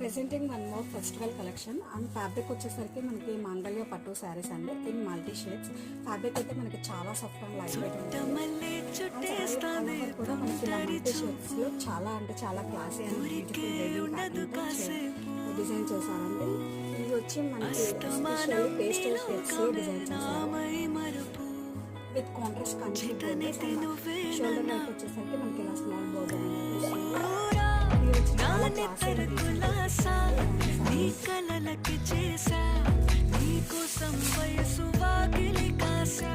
Presenting one more festival collection and fabric వచ్చేసరికి మనకి మాంగళ్య పట్టు శారీస్ అండి ఇన్ మల్టీ షేడ్స్. ఫ్యాబ్రిక్ అయితే మనకి చాలా సాఫ్ట్ అండ్ లైట్ వెయిట్ ఉంటుంది. కూడా మనకి ఇలా మల్టీ షేడ్స్ లో చాలా అంటే చాలా క్లాసీ అండ్ బ్యూటిఫుల్ డిజైన్ చేశారండి. ఇది వచ్చి మనకి పేస్టల్ షేడ్స్ లో డిజైన్ చేశారు with contrast Kanchi shoulder light వచ్చేసరికి మనకి ఇలా స్మాల్ బోర్డర్ కలలకి చేసా నీకోసం వయసు వాకిలి కాసా